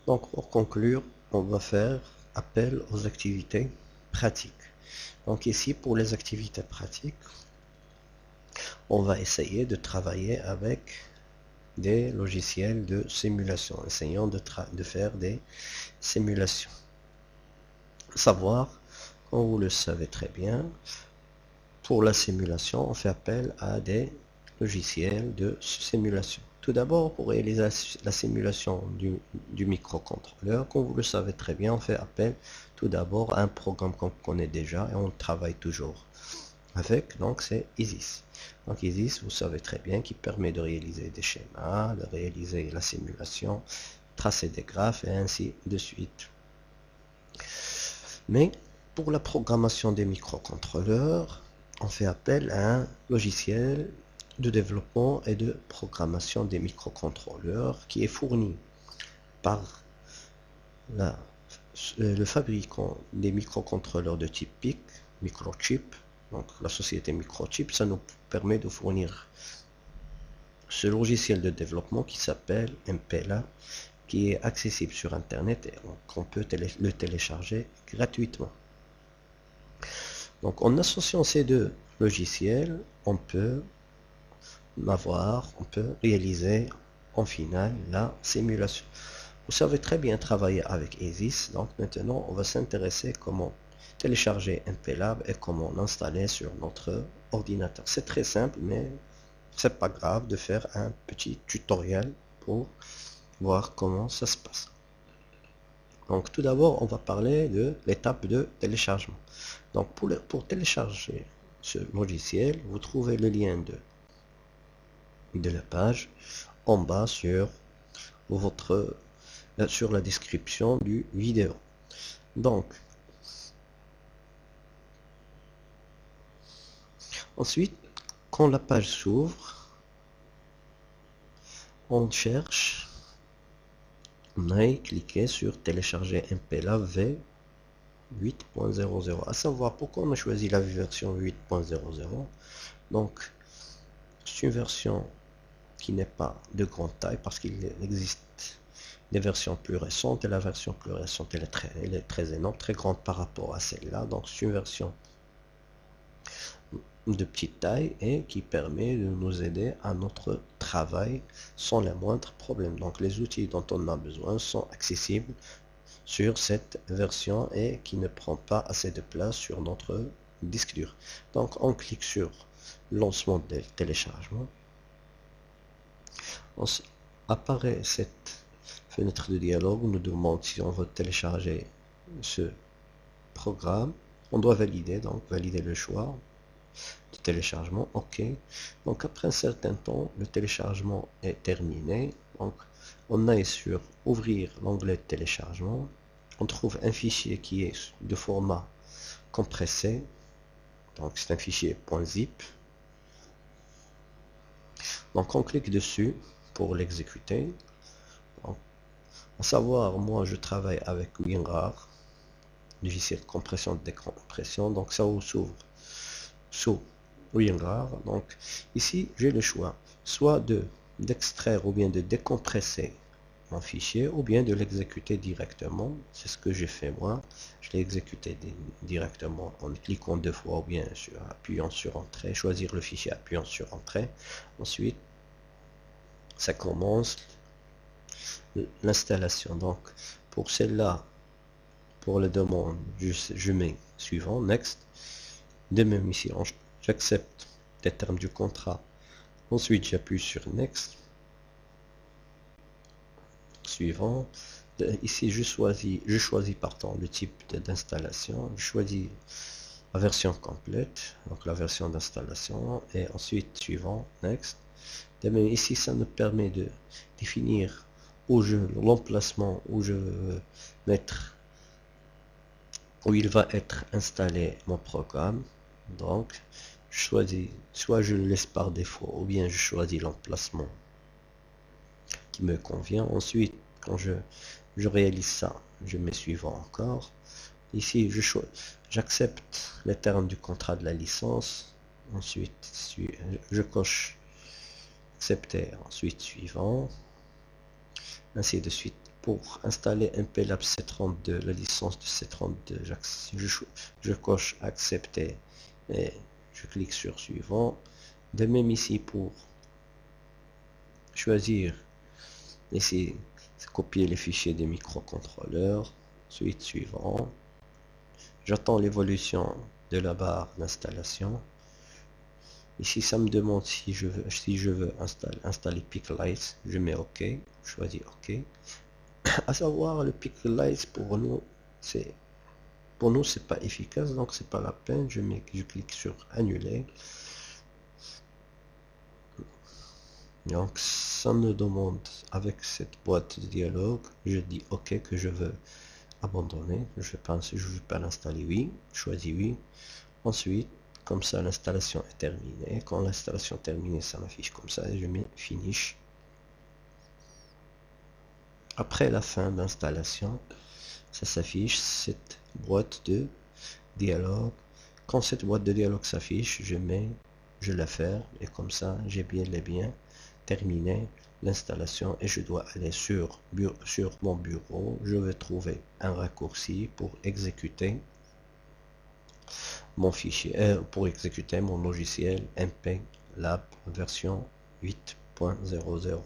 Donc pour conclure, on va faire appel aux activités pratiques. Donc ici, pour les activités pratiques, on va essayer de travailler avec des logiciels de simulation. Essayons de faire des simulations. Savoir, comme vous le savez très bien, pour la simulation, on fait appel à des logiciels de simulation. Tout d'abord, pour réaliser la simulation du microcontrôleur, comme vous le savez très bien, on fait appel tout d'abord à un programme qu'on connaît déjà et on travaille toujours avec, donc c'est ISIS. Donc ISIS, vous savez très bien, qui permet de réaliser des schémas, de réaliser la simulation, tracer des graphes et ainsi de suite. Mais pour la programmation des microcontrôleurs, on fait appel à un logiciel de développement et de programmation des microcontrôleurs qui est fourni par le fabricant des microcontrôleurs de type PIC, Microchip, donc la société Microchip. Ça nous permet de fournir ce logiciel de développement qui s'appelle MPLA, qui est accessible sur internet et qu'on peut le télécharger gratuitement. Donc en associant ces deux logiciels, on peut réaliser en finale la simulation. Vous savez très bien travailler avec ISIS, donc maintenant on va s'intéresser comment télécharger MPLAB et comment l'installer sur notre ordinateur. C'est très simple, mais c'est pas grave de faire un petit tutoriel pour voir comment ça se passe. Donc tout d'abord, on va parler de l'étape de téléchargement. Donc pour télécharger ce logiciel, vous trouvez le lien de la page en bas sur la description du vidéo. Donc ensuite, quand la page s'ouvre, on cherche, on a cliqué sur télécharger MPLA v 8.00. À savoir pourquoi on a choisi la version 8.00. Donc c'est une version qui n'est pas de grande taille parce qu'il existe des versions plus récentes et la version plus récente elle est très énorme, très grande par rapport à celle-là. Donc c'est une version de petite taille et qui permet de nous aider à notre travail sans le moindre problème. Donc les outils dont on a besoin sont accessibles sur cette version et qui ne prend pas assez de place sur notre disque dur. Donc on clique sur lancement de téléchargement. Apparaît cette fenêtre de dialogue où nous demande si on veut télécharger ce programme. On doit valider, donc valider le choix de téléchargement. OK. Donc après un certain temps, le téléchargement est terminé. Donc on aille sur ouvrir l'onglet de téléchargement. On trouve un fichier qui est de format compressé. Donc c'est un fichier .zip. Donc on clique dessus pour l'exécuter. À savoir, moi je travaille avec WinRAR, logiciel de compression de décompression. Donc ça s'ouvre sous WinRAR. Donc ici j'ai le choix soit d'extraire ou bien de décompresser mon fichier ou bien de l'exécuter directement. C'est ce que j'ai fait moi. Je l'ai exécuté directement en cliquant deux fois ou bien appuyant sur entrée, choisir le fichier appuyant sur entrée. Ensuite ça commence l'installation. Donc pour celle-là, pour la demande, je mets suivant, next. De même ici, j'accepte les termes du contrat. Ensuite, j'appuie sur next. Suivant. Ici, je choisis le type d'installation. Je choisis la version complète, donc la version d'installation. Et ensuite, suivant, next. De même, ici, ça nous permet de définir l'emplacement où je veux mettre, où il va être installé mon programme. Donc je choisis, soit je le laisse par défaut ou bien je choisis l'emplacement qui me convient. Ensuite quand je réalise ça, je mets suivant encore. Ici j'accepte les termes du contrat de la licence. Ensuite je coche accepter, ensuite suivant, ainsi de suite pour installer MPLAB C32, la licence de C32, je coche accepter et je clique sur suivant. De même ici pour choisir, ici copier les fichiers des microcontrôleurs, suite suivant. J'attends l'évolution de la barre d'installation. Ici ça me demande si je veux installer PicLights, je mets OK, je choisis OK. À savoir, le PicLights pour nous c'est pas efficace, donc c'est pas la peine. Je clique sur annuler. Donc ça me demande, avec cette boîte de dialogue, je dis OK que je veux abandonner. Je veux pas l'installer, oui, je choisis oui. Ensuite, comme ça l'installation est terminée. Quand l'installation est terminée, ça m'affiche comme ça et je mets finish. Après la fin d'installation, ça s'affiche cette boîte de dialogue. Quand cette boîte de dialogue s'affiche, je la ferme et comme ça j'ai bien terminé l'installation et je dois aller sur mon bureau. Je vais trouver un raccourci pour exécuter mon fichier, pour exécuter mon logiciel MPLAB version 8.00.